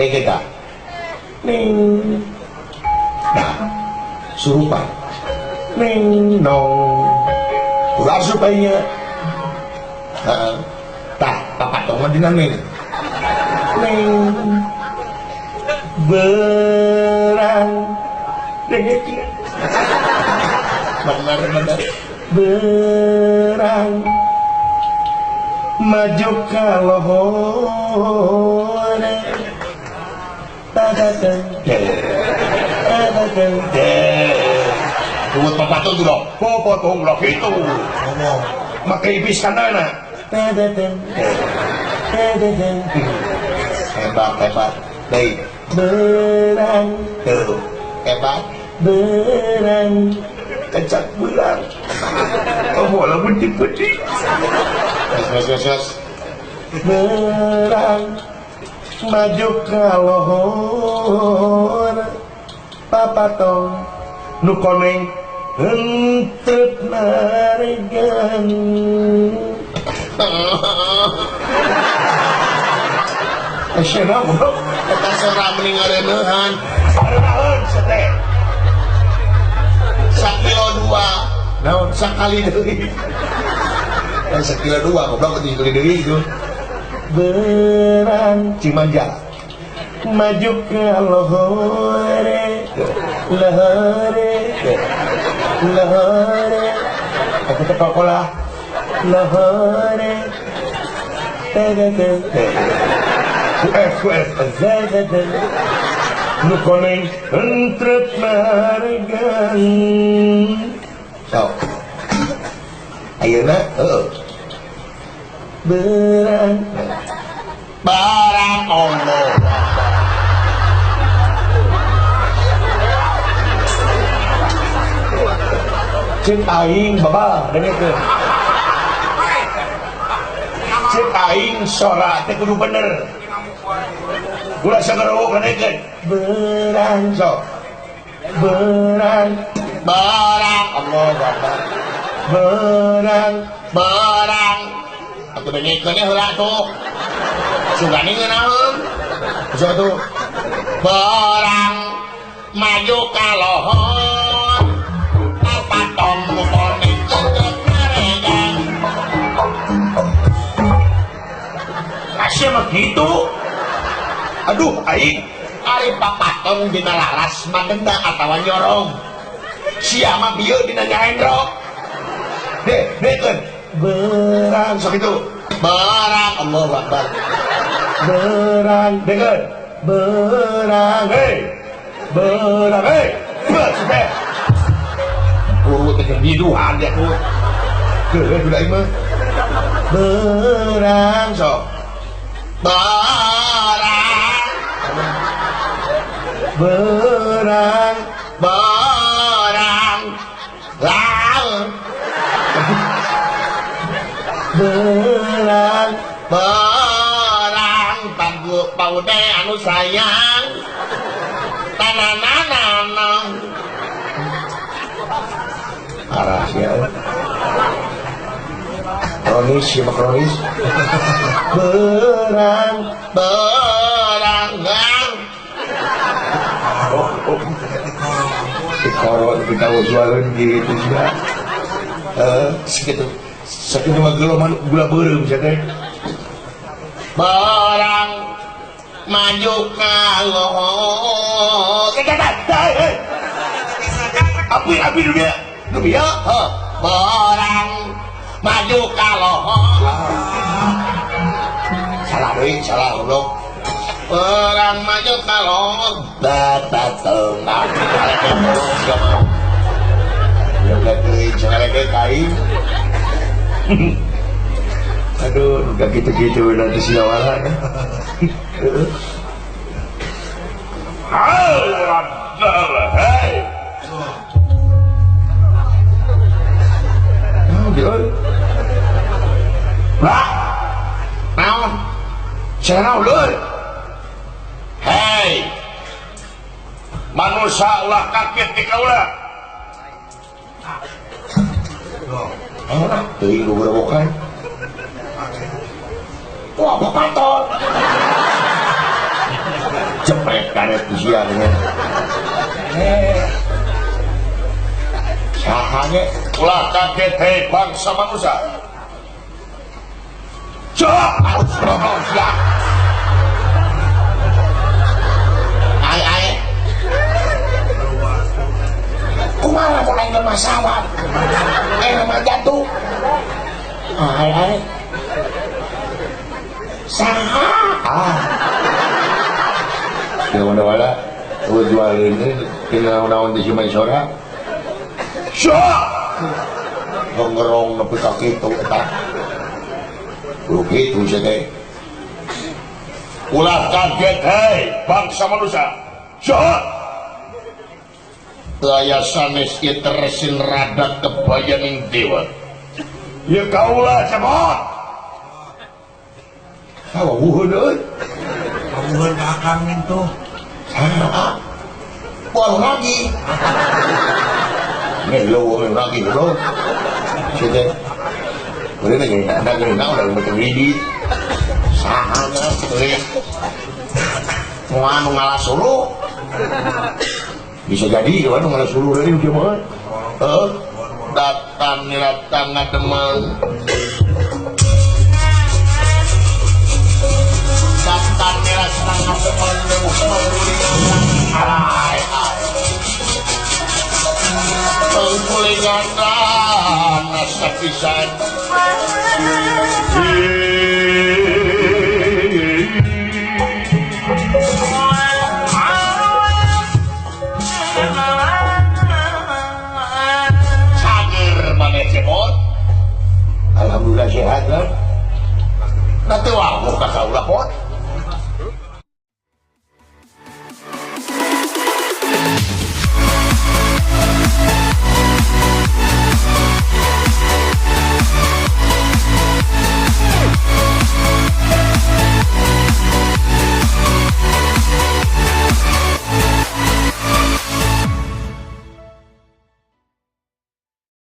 deh kita ning nah surupan ning nong ulah supaya tak papat tong dina ning berang deh kita benar berang maju ke lohor tadadan buat papatong dulu popotong lo gitu ngomong makai ibis kanana tadadan hebat baik berang tuh hebat berang kecak bulan oh lah putih berang maju ke lohor papatong nukoneng hentep naregan asyana bro kita seorang meninggalan nahan sete sakilo dua naon sakali deui sakilo dua goblok di deui itu berang Cimanjang maju ke lohore aku tekokolah lohore nu koneng entrep maregan so ayeuna berang Allah cek aing baba dengekeun cek aing sorak teh kudu bener ulah sagerowo dengekeun berang sok berang Allah Akbar berang aku dengekeun heula tuh sugani ngeunaheun satu berang maju ka lohor patong nukoning untuk naregan kasih mah gitu aduh aing ari papatong dina laras madenda atawa nyorong sia mah bieu dina nyahendro dekeun berang sok itu berang Allahu Akbar berang dekeun berang sudah teh biduhan dia tuh keueun udah mah berang sok berang laut berang paude anu sayang tananana arah ya kronis ya kronis berang koron kita jualan gitu juga segitu mah gula beureum teh barang maju ka lohor api dunia barang maju ka lohor salah goblok barang maju ka lohor batang jangan kain aduh udah gitu-gitu nanti sinawala hei manusia ulah kaget di kaulah teuing lu berobokan wah bapaton cepet karet usianya sahanya ulah kaget hei bangsa manusia cok harus ngomong siap ay kumara mulai ke masalah nama jatuh ay saha ya mana-mana lu jual ini tinggal di Sumai Sora syok ngerong nepi kaki itu tak lu gitu sih teh ulah kaget hei bangsa manusia syok daya sanes ieu teresin rada kebayaning dewa ya kaulah cemot sawa wuhun euy wuhun akang itu sana pol lagi ngeluh lagi bro sih boleh lagi ada gini udah macam ini sahanya mau anu ngalah solo bisa jadi kan ngalah solo dari cuma datang teman datang setengah teman pengkulingan nasa pisan cager mana cemot alhamdulillah sehat kan nanti waktu kakak ulah pot